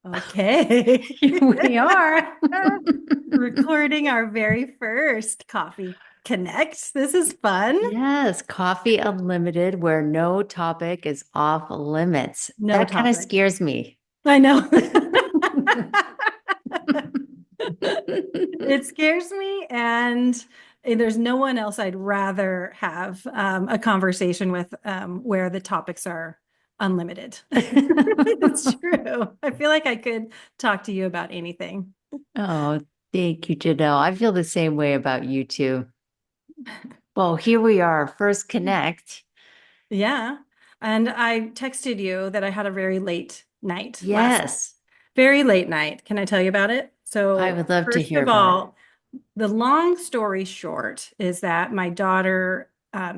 Okay. Here we are. Recording our very first Coffee Connect. This is fun. Yes, coffee unlimited, where no topic is off limits. No That kind of topic. scares me. I know. It scares me, and there's no one else I'd rather have a conversation with where the topics are unlimited. It's true. I feel like I could talk to you about anything. Oh, thank you, Janelle. I feel the same way about you too. Well, here we are, first connect. Yeah. And I texted you that I had a very late night last night. Yes, Very late night. Can I tell you about it? I So, would love to first hear of about it. all, the long story short is that my daughter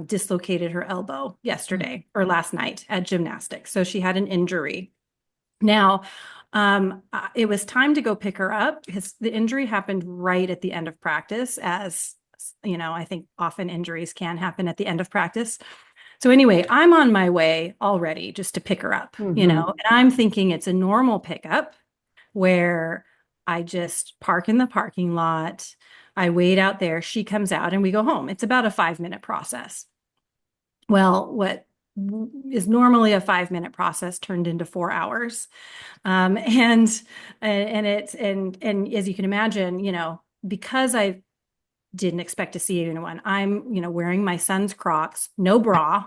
dislocated her elbow yesterday or last night at gymnastics. So she had an injury. Now, it was time to go pick her up because the injury happened right at the end of practice, as you know, I think often injuries can happen at the end of practice. So anyway, I'm on my way already just to pick her up, Hmm. and I'm thinking it's a normal pickup where I just park in the parking lot. I wait out there. She comes out and we go home. It's about a 5 minute process. Well, what is normally a 5 minute process turned into 4 hours. And as you can imagine, because I didn't expect to see anyone, I'm, wearing my son's Crocs, no bra,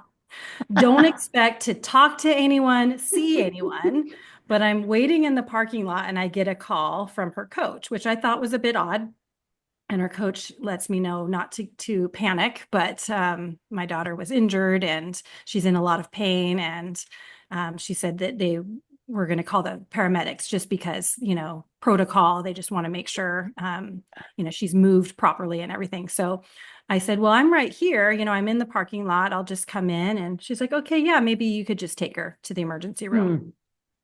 don't expect to talk to anyone, see anyone, but I'm waiting in the parking lot and I get a call from her coach, which I thought was a bit odd. And her coach lets me know not to panic, but my daughter was injured and she's in a lot of pain. And she said that they were going to call the paramedics just because, protocol, they just want to make sure, she's moved properly and everything. So I said, well, I'm right here. I'm in the parking lot. I'll just come in. And she's like, okay, yeah, maybe you could just take her to the emergency room.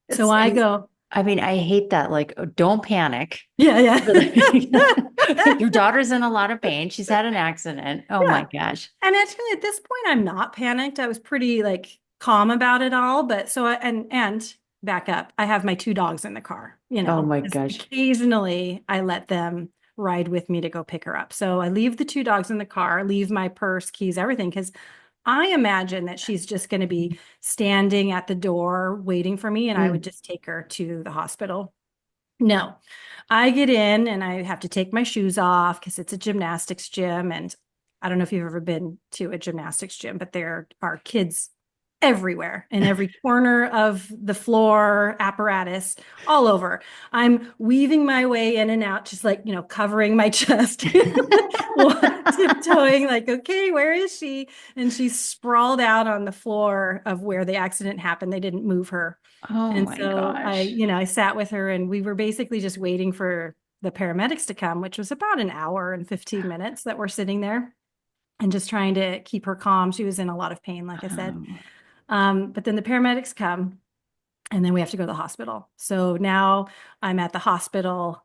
Hmm. So I And go, I mean, I hate that. Like, don't panic. yeah, yeah. Your daughter's in a lot of pain. She's had an accident. Oh my Yeah. gosh. And actually at this point I'm not panicked. I was pretty like calm about it all, but and back up. I have my two dogs in the car, Oh my 'cause gosh. occasionally I let them ride with me to go pick her up. So I leave the two dogs in the car, leave my purse, keys, everything, because I imagine that she's just going to be standing at the door waiting for me and I would Mm. just take her to the hospital. No, I get in and I have to take my shoes off because it's a gymnastics gym. And I don't know if you've ever been to a gymnastics gym, but there are kids everywhere in every corner of the floor, apparatus, all over. I'm weaving my way in and out, just like, covering my chest, tiptoeing, like, okay, where is she? And she's sprawled out on the floor of where the accident happened. They didn't move her. Oh And my so gosh. I sat with her and we were basically just waiting for the paramedics to come, which was about an hour and 15 minutes that we're sitting there and just trying to keep her calm. She was in a lot of pain, like I said. Um, But then the paramedics come and then we have to go to the hospital. So now I'm at the hospital,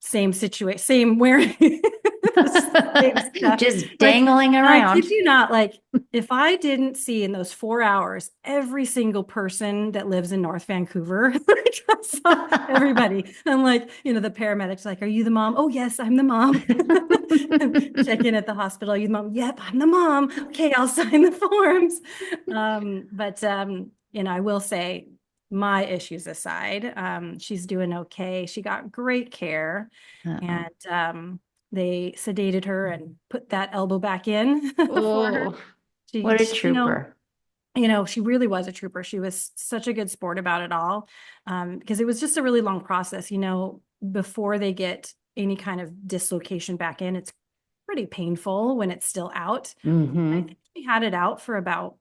same situation, same wearing the same stuff. just Like, dangling I around. kid you not, like if I didn't see in those 4 hours every single person that lives in North Vancouver, like, I saw everybody. I'm like, the paramedics like, are you the mom? Oh, yes, I'm the mom. Check in at the hospital. Are you the mom? Yep, I'm the mom. Okay, I'll sign the forms. But I will say my issues aside, she's doing okay. She got great care Uh-oh. and they sedated her and put that elbow back in for her. Oh, She, what a she, trooper. she really was a trooper. She was such a good sport about it all. Because it was just a really long process, before they get any kind of dislocation back in, it's pretty painful when it's still out. I Hmm. think we had it out for about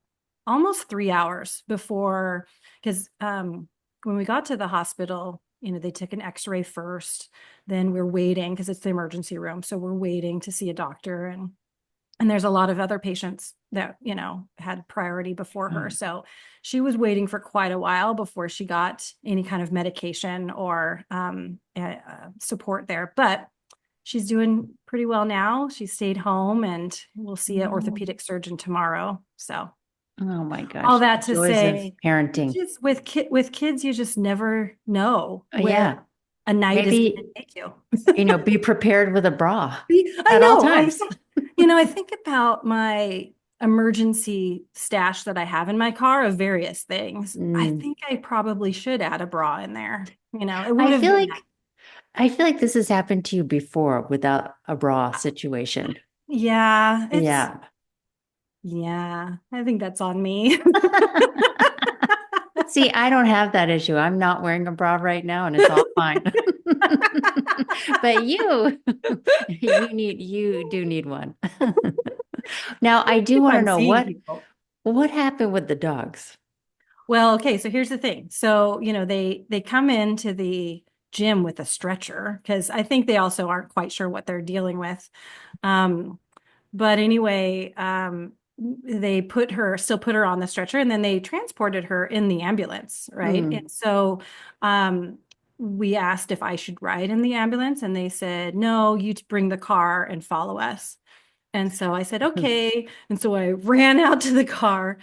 almost 3 hours before, because when we got to the hospital, they took an x-ray first, then we're waiting because it's the emergency room. So we're waiting to see a doctor and there's a lot of other patients that, had priority before her. So she was waiting for quite a while before she got any kind of medication or support there. But she's doing pretty well now. She stayed home and we'll see an Oh, orthopedic surgeon tomorrow. So Oh my All gosh. that to Joys of say, parenting. just with kids, you just never know where Yeah. a night is going to Maybe, take you. be prepared with a bra I at all know. times. I think about my emergency stash that I have in my car of various things. I Mm. think I probably should add a bra in there. It would I have feel been nice. like I feel like this has happened to you before without a bra situation. Yeah, Yeah. yeah, I think that's on me. See, I don't have that issue. I'm not wearing a bra right now and it's all fine. But you do need one. Now, I do If want to I'm know seeing people. what happened with the dogs. Well, okay, so here's the thing. So, they come into the gym with a stretcher because I think they also aren't quite sure what they're dealing with. Um, but anyway, they still put her on the stretcher, and then they transported her in the ambulance, right? And Mm. so we asked if I should ride in the ambulance, and they said, no, you bring the car and follow us. And so I said, okay. And so I ran out to the car,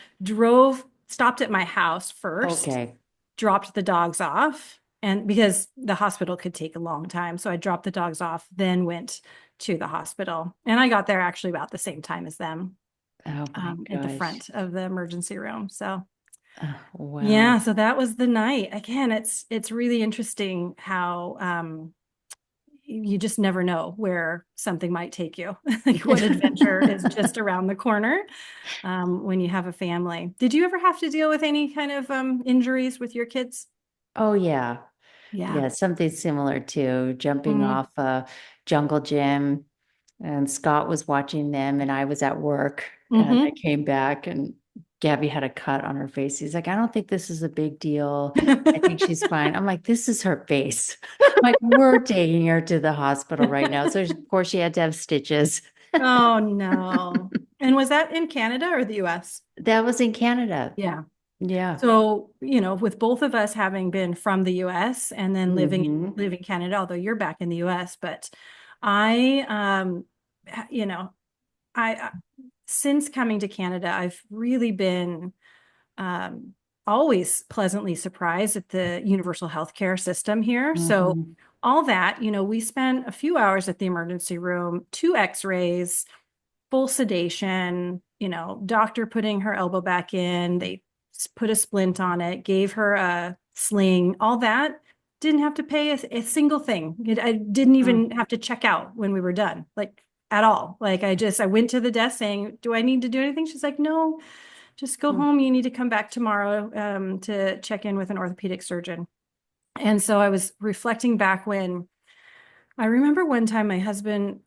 stopped at my house first, Okay. dropped the dogs off. And because the hospital could take a long time. So I dropped the dogs off, then went to the hospital. And I got there actually about the same time as them Oh my at the gosh. front of the emergency room. So Oh, wow. yeah, so that was the night. Again, it's really interesting how you just never know where something might take you. Like what adventure is just around the corner when you have a family. Did you ever have to deal with any kind of injuries with your kids? Oh yeah. Yeah. Yeah, something similar to jumping Mm-hmm. off a jungle gym. And Scott was watching them, and I was at work. And I Mm-hmm. came back, and Gabby had a cut on her face. He's like, I don't think this is a big deal. I think she's fine. I'm like, this is her face. Like, we're taking her to the hospital right now. So, of course, she had to have stitches. Oh no. And was that in Canada or the US? That was in Canada. Yeah. Yeah. So, with both of us having been from the US and then Hmm. living in Canada, although you're back in the US, but I you know, I since coming to Canada, I've really been um always pleasantly surprised at the universal healthcare system here. So Hmm. all that, we spent a few hours at the emergency room, two x-rays, full sedation, doctor putting her elbow back in. They put a splint on it, gave her a sling, all that. Didn't have to pay a single thing. I didn't even have to check out when we were done, like at all. Like I went to the desk saying, do I need to do anything? She's like, no, just go home. You need to come back tomorrow to check in with an orthopedic surgeon. And so I was reflecting back when I remember one time my husband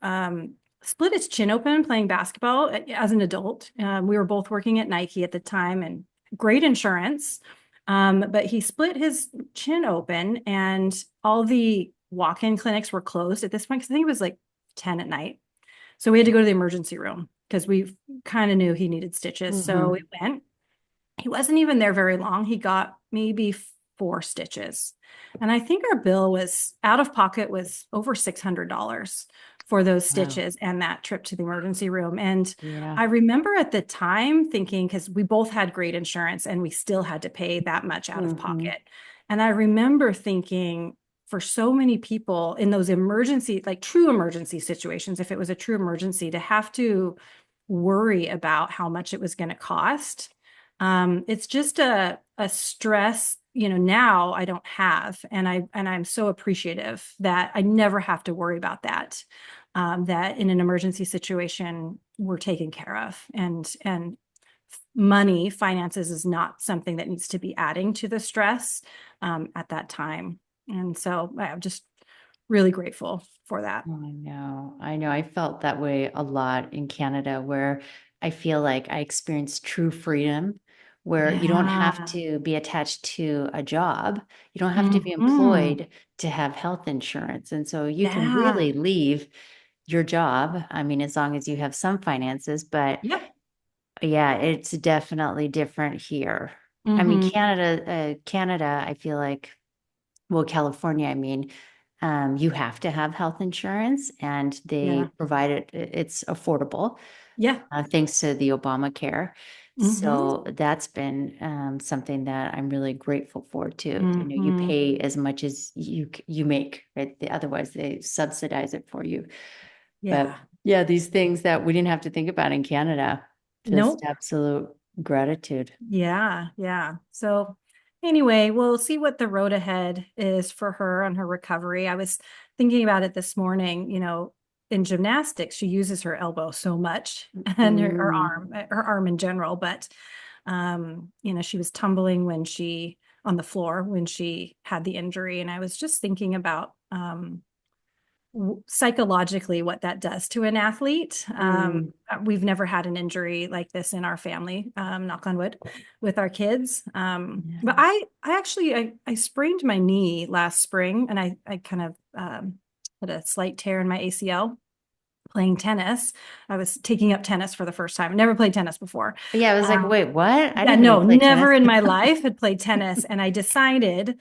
split his chin open playing basketball as an adult. We were both working at Nike at the time and great insurance. But he split his chin open and all the walk-in clinics were closed at this point because I think it was like 10 at night. So we had to go to the emergency room because we kind of knew he needed stitches. So we Hmm. went. He wasn't even there very long. He got maybe 4 stitches. And I think our bill was out of pocket was over $600 for those Wow. stitches and that trip to the emergency room. And Yeah. I remember at the time thinking, because we both had great insurance and we still had to pay that much out of Hmm. pocket. And I remember thinking, for so many people in those emergency, like true emergency situations, if it was a true emergency, to have to worry about how much it was going to cost, it's just a stress, now I don't have, and I'm so appreciative that I never have to worry about that. That in an emergency situation we're taken care of, and money, finances is not something that needs to be adding to the stress at that time. And so I'm just really grateful for that. Oh, I know. I know. I felt that way a lot in Canada, where I feel like I experienced true freedom, where you don't have Yeah. to be attached to a job. You don't have to be Hmm. employed to have health insurance. And so you can Yeah. really leave your job. I mean, as long as you have some finances, but Yep. yeah, it's definitely different here. I mean, Hmm. Canada, I feel like, well, California, I mean, you have to have health insurance and they Yeah. provide it, it's affordable, Yeah. thanks to the Obamacare. Mm-hmm. So that's been something that I'm really grateful for too. You Mm-hmm. pay as much as you make, right? Otherwise, they subsidize it for you. But Yeah. yeah, these things that we didn't have to think about in Canada, just Nope. absolute gratitude. Yeah. Yeah. So anyway, we'll see what the road ahead is for her on her recovery. I was thinking about it this morning, in gymnastics, she uses her elbow so much and Mm, her arm in general, but she was tumbling on the floor when she had the injury. And I was just thinking about psychologically what that does to an athlete. mm, We've never had an injury like this in our family, knock on wood, with our kids. But yeah. I actually I sprained my knee last spring, and I kind of had a slight tear in my ACL playing tennis. I was taking up tennis for the first time. Never played tennis before. Yeah, I was like, Um, wait, what? I yeah, didn't know you no, played tennis. never in my life had played tennis. And I decided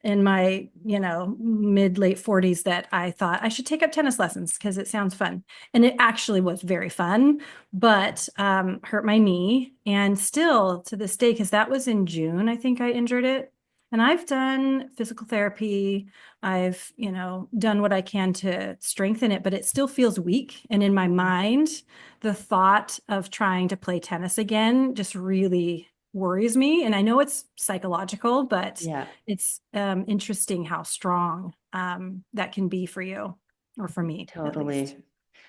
in my, mid late 40s that I thought I should take up tennis lessons because it sounds fun. And it actually was very fun, but hurt my knee. And still to this day, because that was in June, I think I injured it. And I've done physical therapy. I've, done what I can to strengthen it, but it still feels weak. And in my mind, the thought of trying to play tennis again just really worries me. And I know it's psychological, but Yeah, it's interesting how strong that can be for you, or for me at least. totally.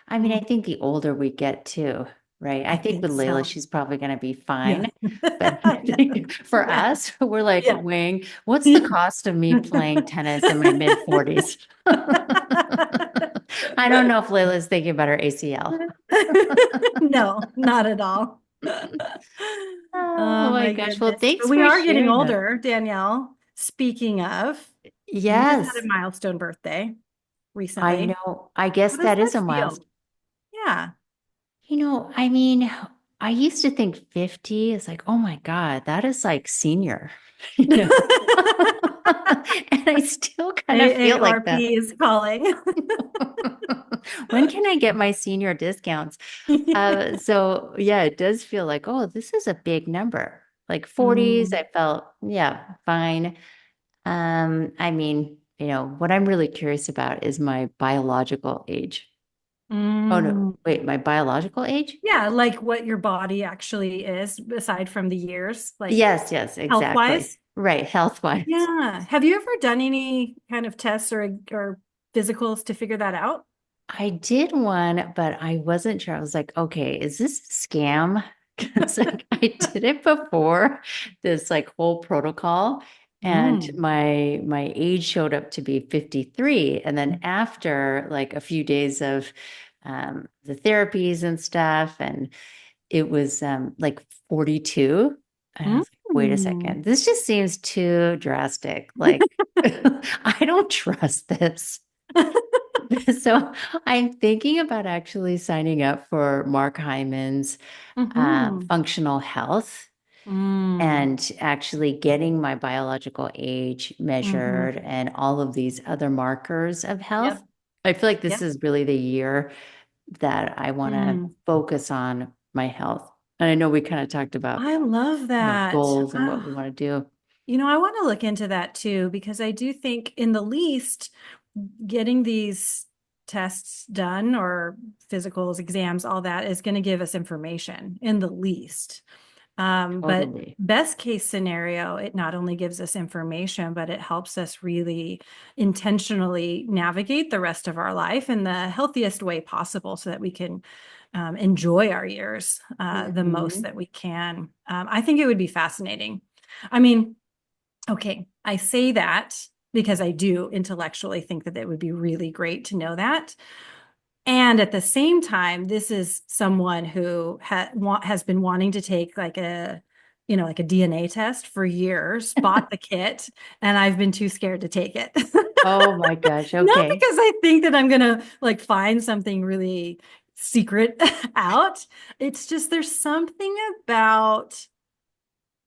I mean, I Mhm. think the older we get too, right? I I think think with Layla, so. she's probably going to be Yeah. fine. But I I know. think for Yeah. us, we're like Yeah. weighing, what's the cost of me playing tennis in my mid 40s? I don't know if Layla's thinking about her ACL. No, not at all. Oh Oh my my gosh. Well, goodness. But thanks we for are getting sharing that. older, Danielle. Speaking of, you just had a Yes, milestone birthday I recently. know. I How guess does that is that a feel? milestone. Yeah. I mean, I used to think 50 is like, oh my God, that is like senior, you know? And I still kind of feel like that. AARP is calling. When can I get my senior discounts? So yeah, it does feel like, oh, this is a big number. Like 40s, Mm, I felt, yeah, fine. I mean, what I'm really curious about is my biological age. Oh no, mm. wait, my biological age? Yeah, like what your body actually is, aside from the years, like Yes, yes, health exactly. wise. Right, health wise. Yeah. Have you ever done any kind of tests or physicals to figure that out? I did one, but I wasn't sure. I was like, okay, is this a scam? Because like I did it before this like whole protocol, and Mm. my age showed up to be 53. And then after like a few days of the therapies and stuff, and it was like 42. And I was like, wait a Mm. second, this just seems too drastic. Like, I don't trust this. So I'm thinking about actually signing up for Mark Hyman's Mhm. functional health Mm. and actually getting my biological age Mhm. measured and all of these other markers of health. Yep. I feel like this Yep. is really the year that I want to Mm. focus on my health. And I know we kind of talked about, I love that. goals and what we want to do. I want to look into that too, because I do think in the least, getting these tests done or physicals, exams, all that is going to give us information in the least. But Totally. best case scenario, it not only gives us information, but it helps us really intentionally navigate the rest of our life in the healthiest way possible so that we can enjoy our years the most Mhm. that we can. I think it would be fascinating. I mean, okay, I say that because I do intellectually think that it would be really great to know that. And at the same time, this is someone who has been wanting to take like a DNA test for years, bought the kit, and I've been too scared to take it. Oh my gosh. Not Okay. because I think that I'm gonna like find something really secret out. It's just there's something about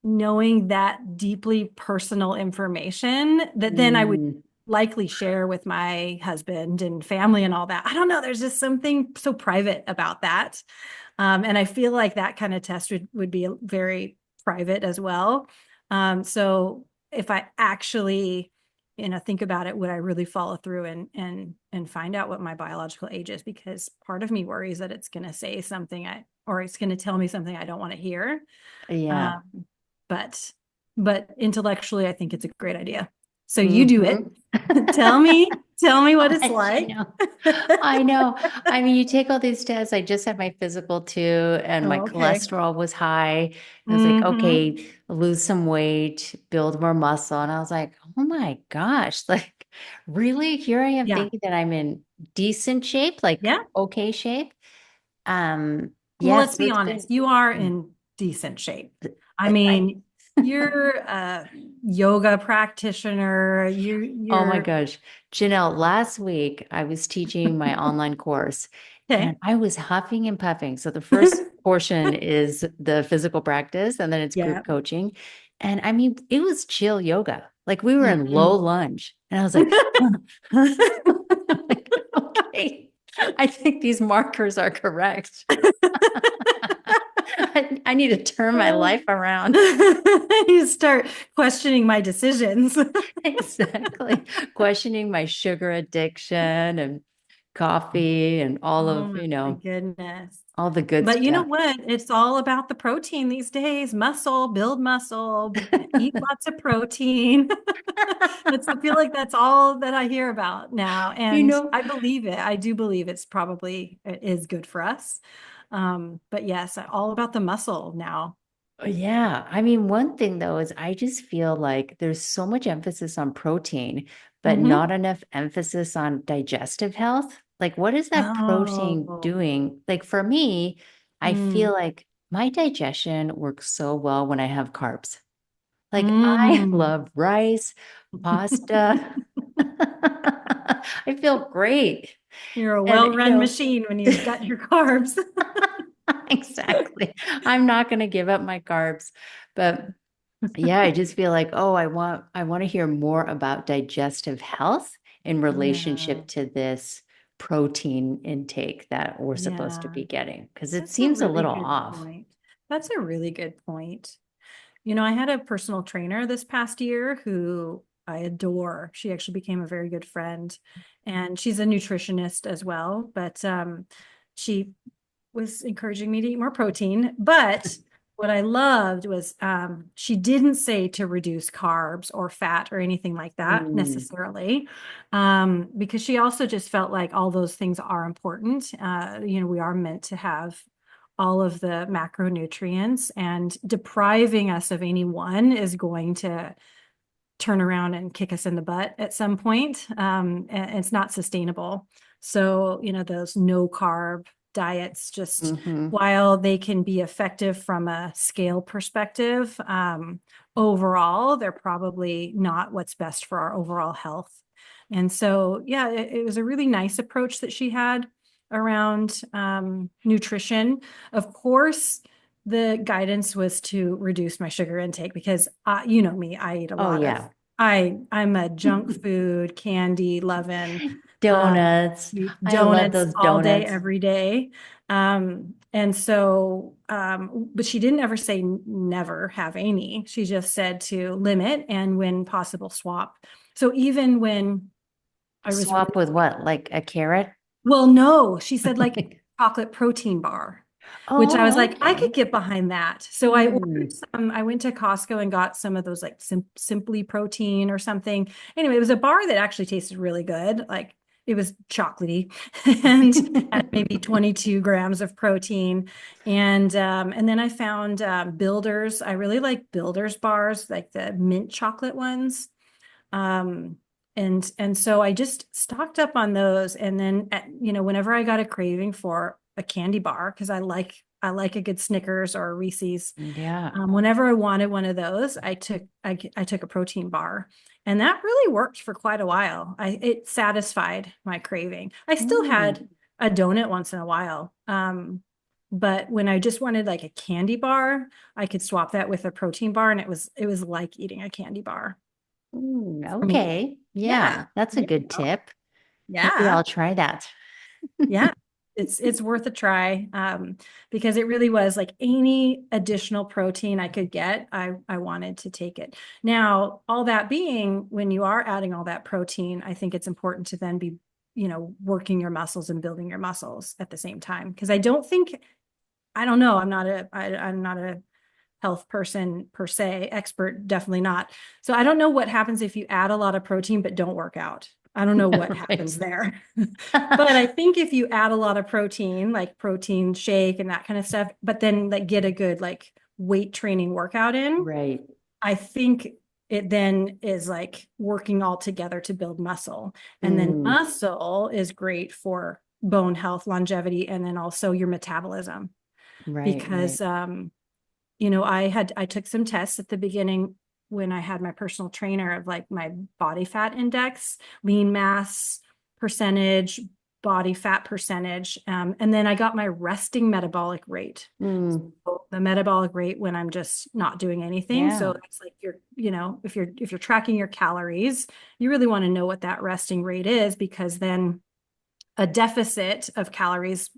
knowing that deeply personal information that then I would Mm. likely share with my husband and family and all that. I don't know. There's just something so private about that. And I feel like that kind of test would be very private as well. So if I actually, think about it, would I really follow through and find out what my biological age is? Because part of me worries that it's going to say something or it's going to tell me something I don't want to hear. Yeah. Um, but but intellectually, I think it's a great idea. So you do it. Mhm. Tell me what it's I like. know. I know. I mean, you take all these tests. I just had my physical too, and my Oh, okay. cholesterol was high. I was like, Hmm. okay, lose some weight, build more muscle. And I was like, oh my gosh, like really? Here I am Yeah. thinking that I'm in decent shape, like Yeah. okay shape. Well, Yeah, let's so be it's been honest. You are in decent shape. I I mean, you're a yoga practitioner. oh my You're gosh. Janelle, last week I was teaching my online course and okay. I was huffing and puffing. So the first portion is the physical practice and then it's Yeah. group coaching. And I mean, it was chill yoga. Like we were in low Mhm. lunge. And I was like, like, okay, I think these markers are correct. I need to turn my life around. You start questioning my decisions. Exactly. Questioning my sugar addiction and coffee and all Oh of, my goodness. all the good But you know stuff. what? It's all about the protein these days. Muscle, build muscle, eat lots of protein. I feel like that's all that I hear about now. You And know, I believe it. I do believe it is good for us. But yes, all about the muscle now. yeah. I mean, one thing though is I just feel like there's so much emphasis on protein, but Hmm. not enough emphasis on digestive health. Like, what is that protein Oh, doing? Like, for me, I mm, feel like my digestion works so well when I have carbs. Like I mm. love rice, pasta. I feel great. You're a And well-run machine when you've got your carbs. exactly. I'm not going to give up my carbs. But yeah, I just feel like, oh, I want to hear more about digestive health in Yeah, relationship to this protein intake that we're supposed to yeah. be getting because it That's a seems a really little good off. point. That's a really good point. I had a personal trainer this past year who I adore. She actually became a very good friend, and she's a nutritionist as well, but she was encouraging me to eat more protein. But what I loved was she didn't say to reduce carbs or fat or anything like that Mm, necessarily, because she also just felt like all those things are important. We are meant to have all of the macronutrients, and depriving us of any one is going to turn around and kick us in the butt at some point. And it's not sustainable. So, those no carb diets, just hmm. while they can be effective from a scale perspective, overall, they're probably not what's best for our overall health. And so, yeah, it was a really nice approach that she had around nutrition. Of course, the guidance was to reduce my sugar intake because you know me, I eat a Oh lot of yeah. I'm a junk food, candy loving, Donuts. I love donuts those all day, donuts. every day. And so, but she didn't ever say never have any. She just said to limit and when possible swap. So even when I was really, Swap with what? Like a carrot? well, no, she said like chocolate protein bar, which I was Oh, like, I could okay. get behind that. So I ordered Mm. some, I went to Costco and got some of those like Simply Protein or something. Anyway, it was a bar that actually tasted really good. Like it was chocolatey and had maybe 22 grams of protein. And then I found Builders. I really like Builders bars, like the mint chocolate ones. Um, and so I just stocked up on those. And then, whenever I got a craving for a candy bar, because I like a good Snickers or a Reese's. Yeah. Whenever I wanted one of those, I took a protein bar, and that really worked for quite a while. It satisfied my craving. I still Mm. had a donut once in a while. But when I just wanted like a candy bar, I could swap that with a protein bar, and it was like eating a candy bar for me. Okay. Yeah. Yeah, that's a There you good go. tip. Maybe Yeah. I'll try that. Yeah. It's worth a try, because it really was like any additional protein I could get, I wanted to take it. Now, all that being, when you are adding all that protein, I think it's important to then be, working your muscles and building your muscles at the same time. Because I don't know, I'm not a health person per se, expert, definitely not. So I don't know what happens if you add a lot of protein but don't work out. I don't know what Right. happens there. But I think if you add a lot of protein, like protein shake and that kind of stuff, but then like get a good like weight training workout in, Right. I think it then is like working all together to build muscle. And then Mm, muscle is great for bone health, longevity, and then also your metabolism. right, right. Because I took some tests at the beginning when I had my personal trainer of like my body fat index, lean mass percentage, body fat percentage, and then I got my resting metabolic rate. Mm, So the metabolic rate when I'm just not doing anything. So yeah. it's like if you're tracking your calories, you really want to know what that resting rate is, because then a deficit of calories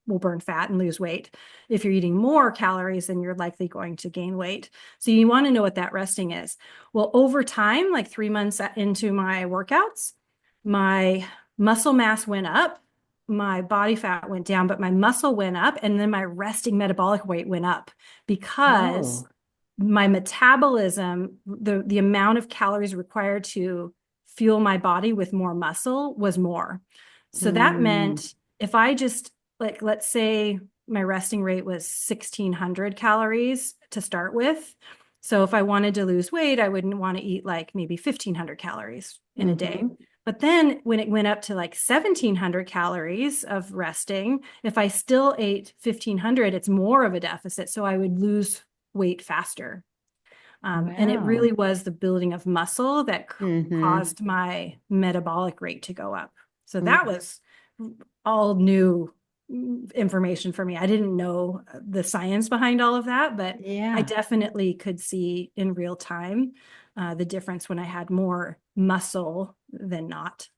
will burn fat and lose weight. If you're eating more calories, then you're likely going to gain weight. So you want to know what that resting is. Well, over time, like 3 months into my workouts, my muscle mass went up, my body fat went down, but my muscle went up, and then my resting metabolic rate went up because Oh. my metabolism, the amount of calories required to fuel my body with more muscle was more. So that Mm, meant if I just, like, let's say my resting rate was 1600 calories to start with. So if I wanted to lose weight, I wouldn't want to eat like maybe 1500 calories in a day. mm-hmm. But then when it went up to like 1700 calories of resting, if I still ate 1500, it's more of a deficit. So I would lose weight faster. And it Wow. really was the building of muscle that Mm-hmm. caused my metabolic rate to go up. So that Mm, was all new information for me. I didn't know the science behind all of that, but I yeah. definitely could see in real time the difference when I had more muscle than not.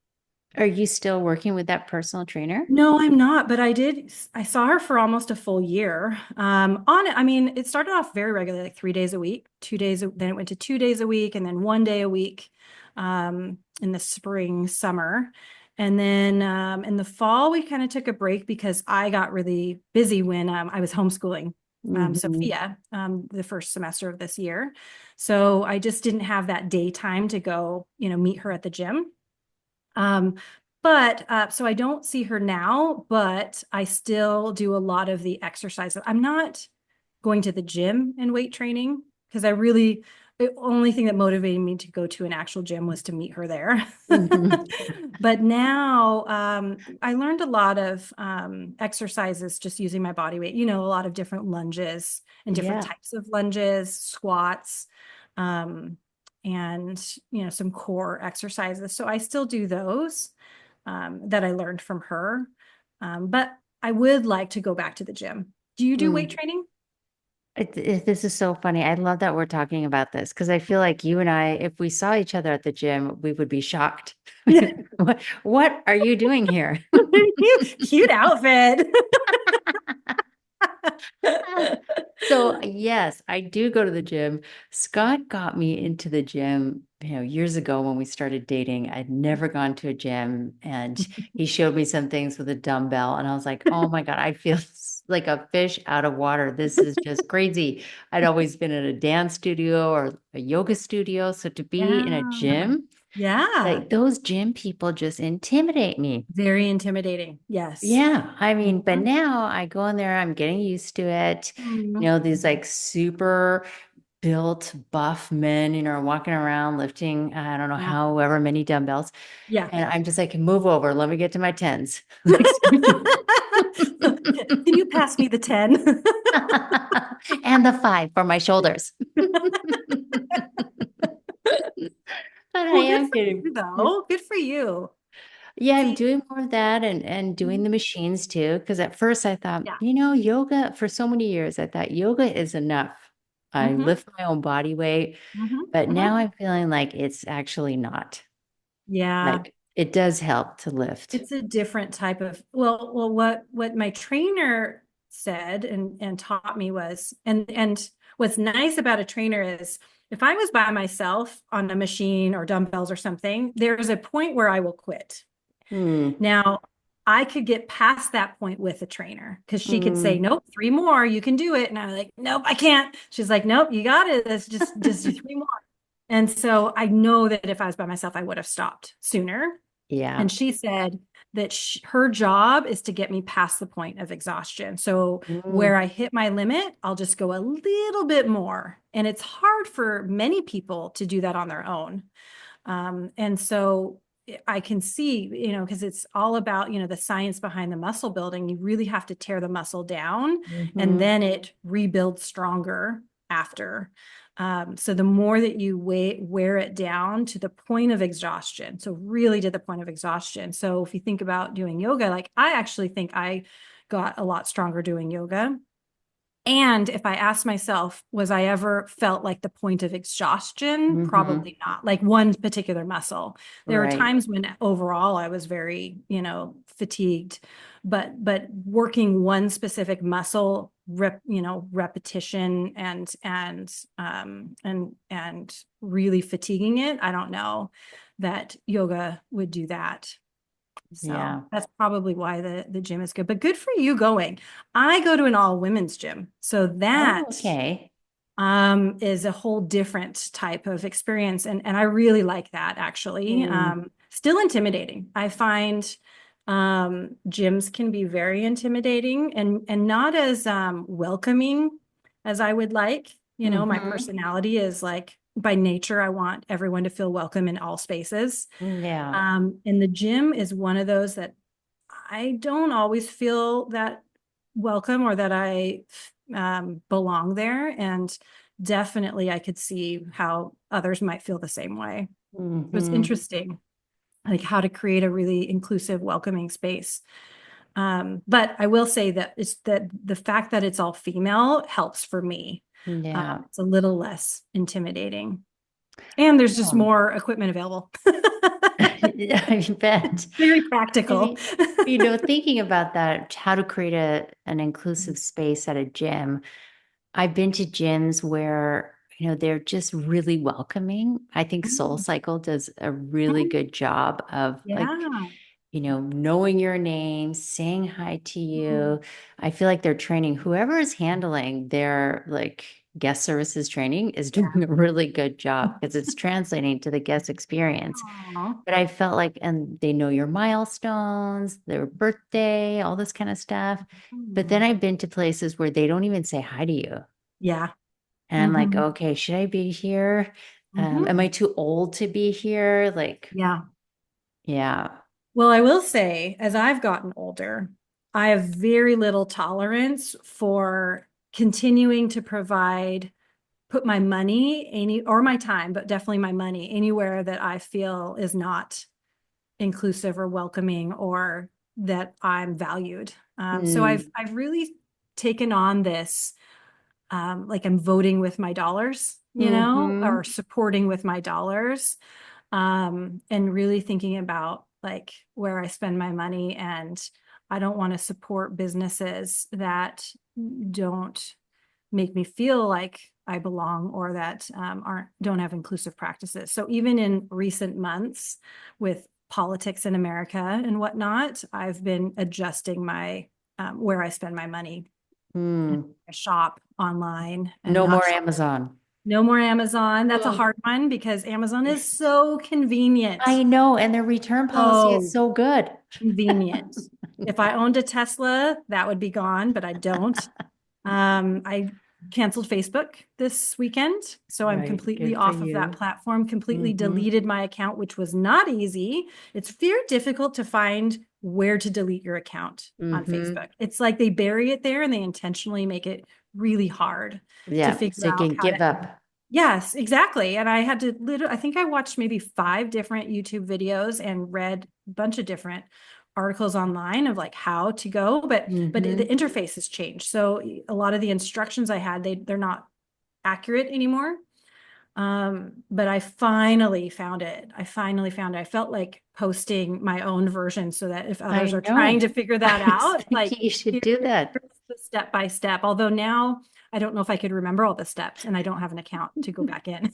Are you still working with that personal trainer? No, I'm not, but I saw her for almost a full year. I mean, it started off very regularly, like 3 days a week, 2 days, then it went to 2 days a week, and then one day a week, in the spring, summer. And then in the fall, we kind of took a break because I got really busy when I was homeschooling Mm-hmm. Sophia the first semester of this year. So I just didn't have that daytime to go, meet her at the gym. Um, but so I don't see her now, but I still do a lot of the exercise. I'm not going to the gym and weight training because the only thing that motivated me to go to an actual gym was to meet her there. Mm-hmm. But now I learned a lot of exercises just using my body weight, a lot of different lunges and different Yeah. types of lunges, squats. Um, and some core exercises. So I still do those that I learned from her. But I would like to go back to the gym. Do you do weight Mm. training? This is so funny. I love that we're talking about this because I feel like you and I, if we saw each other at the gym, we would be shocked. Yeah. What are you doing here? Cute outfit. So yes, I do go to the gym. Scott got me into the gym, years ago when we started dating. I'd never gone to a gym and he showed me some things with a dumbbell and I was like, "Oh my God, I feel like a fish out of water. This is just crazy." I'd always been in a dance studio or a yoga studio, so to be in a Yeah. gym, Yeah. like those gym people just intimidate me. Very intimidating. Yes. Yeah, I mean, but Mhm. now I go in there, I'm getting used to it. Mhm. These like super built, buff men, are walking around lifting, I don't know, Yeah. however many dumbbells. Yeah. And I'm just like, move over, let me get to my tens. Like, Can you pass me the 10? and the five for my shoulders. But I Well, good am for getting, you though. Good for you. yeah, I'm See, doing more of that and doing the machines too. Because at first I thought, yeah. yoga for so many years, I thought yoga is enough. I Hmm. lift my own body weight, Hmm. but now Hmm. I'm feeling like it's actually not. Yeah. Like, It does help to lift. It's a different type of, what my trainer said and taught me was, and what's nice about a trainer is if I was by myself on a machine or dumbbells or something, there's a point where I will quit. Mm. Now, I could get past that point with a trainer because she could say, Mm. nope, three more, you can do it. And I'm like, nope, I can't. She's like, nope, you got it. That's just do three more. And so I know that if I was by myself, I would have stopped sooner. Yeah. And she said that her job is to get me past the point of exhaustion. So where Mm. I hit my limit, I'll just go a little bit more. And it's hard for many people to do that on their own. And so I can see, because it's all about, the science behind the muscle building. You really have to tear the muscle down and Mhm. then it rebuilds stronger after. So the more that you wear it down to the point of exhaustion, so really to the point of exhaustion. So if you think about doing yoga, like I actually think I got a lot stronger doing yoga. And if I asked myself, was I ever felt like the point of exhaustion? Mhm. Probably not, like one particular muscle. There were Right. times when overall I was very, fatigued, but working one specific muscle repetition and really fatiguing it, I don't know that yoga would do that. So Yeah. that's probably why the gym is good. But good for you going. I go to an all women's gym. So Oh, that okay. is a whole different type of experience. And I really like that actually. Mm. Still intimidating. I find gyms can be very intimidating and not as welcoming as I would like. My Mhm. personality is like by nature, I want everyone to feel welcome in all spaces. Yeah. And the gym is one of those that I don't always feel that welcome or that I belong there. And definitely I could see how others might feel the same way. It was Mhm. interesting, like how to create a really inclusive, welcoming space. But I will say that it's that the fact that it's all female helps for me. Yeah. It's a little less intimidating. And there's just Oh. more equipment available. I bet. Very I practical. mean, thinking about that, how to create an inclusive space at a gym. I've been to gyms where, they're just really welcoming. I think Soul Cycle does a really good job of like, Yeah. knowing your name, saying hi to Mhm. you. I feel like they're training whoever is handling their like guest services training is doing a really good job because it's translating to the guest experience. Aw. But I felt like, and they know your milestones, their birthday, all this kind of stuff. But then Mhm. I've been to places where they don't even say hi to you. Yeah. And I'm like, Mhm. okay, should I be here? Mhm. Am I too old to be here? Like, Yeah. yeah. Well, I will say, as I've gotten older, I have very little tolerance for continuing to put my money or my time, but definitely my money anywhere that I feel is not inclusive or welcoming or that I'm valued. So I've Mm, I've really taken on this like I'm voting with my dollars, hmm. or supporting with my dollars, and really thinking about like where I spend my money. And I don't want to support businesses that don't make me feel like I belong or that don't have inclusive practices. So even in recent months with politics in America and whatnot, I've been adjusting my where I spend my money and Mm. I shop online and No not more shop. Amazon. No more Amazon. That's a Ugh. hard one because Amazon is so convenient. I know. And their return policy is So so good. convenient. If I owned a Tesla, that would be gone, but I don't. I canceled Facebook this weekend, so I'm Right. completely Good for off of that you. platform, completely Hmm. deleted my account, which was not easy. It's very difficult to find where to delete your account on Hmm. Facebook. It's like they bury it there and they intentionally make it really hard to Yeah. figure So you out can how to. give up. Yes, exactly. And I had to I think I watched maybe 5 different YouTube videos and read a bunch of different articles online of like how to go, but the Hmm. interface has changed. So a lot of the instructions I had, they're not accurate anymore. But I finally found it. I finally found it. I felt like posting my own version so that if others I are trying know. to figure that I was out, like thinking you should here's do that. the step by step. Although now I don't know if I could remember all the steps and I don't have an account to go back in.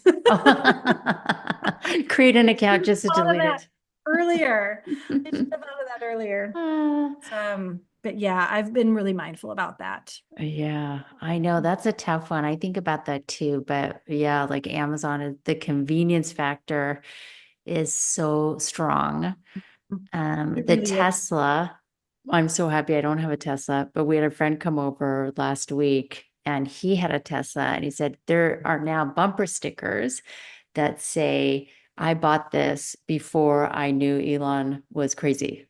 Create an account just to Thought of delete that it. earlier. I should have thought of that earlier. Uh, But yeah, I've been really mindful about that. yeah, I know that's a tough one. I think about that too, but yeah, like Amazon, the convenience factor is so strong. It The really is. Tesla, I'm so happy I don't have a Tesla, but we had a friend come over last week and he had a Tesla and he said there are now bumper stickers that say, I bought this before I knew Elon was crazy.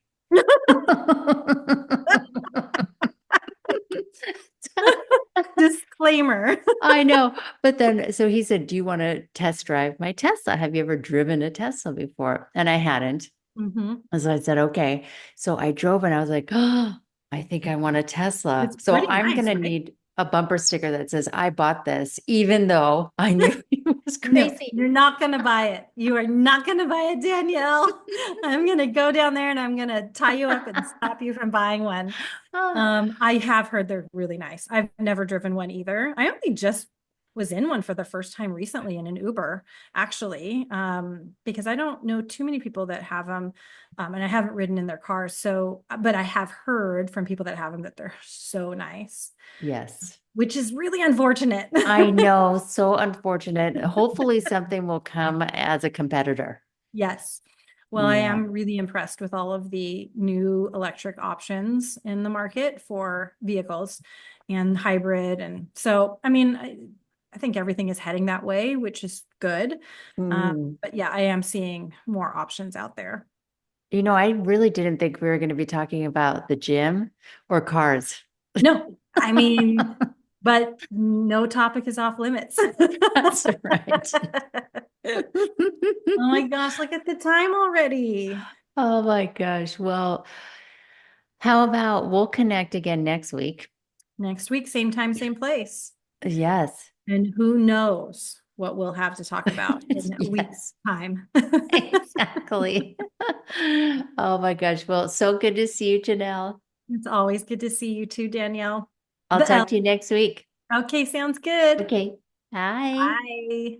Disclaimer. I know. But then, so he said, do you want to test drive my Tesla? Have you ever driven a Tesla before? And I hadn't. Mhm. And so I said, okay. So I drove and I was like, oh, I think I want a Tesla. It's So pretty I'm going nice, to right? need a bumper sticker that says, I bought this, even though I knew he was No, crazy. you're not going to buy it. You are not going to buy it, Danielle. I'm going to go down there and I'm going to tie you up and stop you from buying one. Ah, I have heard they're really nice. I've never driven one either. I only just was in one for the first time recently in an Uber, actually, because I don't know too many people that have them, and I haven't ridden in their cars. So, but I have heard from people that have them that they're so nice, yes. which is really unfortunate. I know. So unfortunate. Hopefully something will come as a competitor. Yes. Well, I Yeah. am really impressed with all of the new electric options in the market for vehicles and hybrid. And so, I mean, I think everything is heading that way, which is good. Mm. But yeah, I am seeing more options out there. I really didn't think we were going to be talking about the gym or cars. No, I mean, but no topic is off limits. That's right. Oh my gosh, look at the time already. Oh my gosh. Well, how about we'll connect again next week? Next week, same time, same place. Yes. And who knows what we'll have to talk about in a week's Yes, time. exactly. Oh my gosh. Well, so good to see you, Janelle. It's always good to see you too, Danielle. I'll talk to you next week. Okay, sounds good. Okay. Bye. Bye.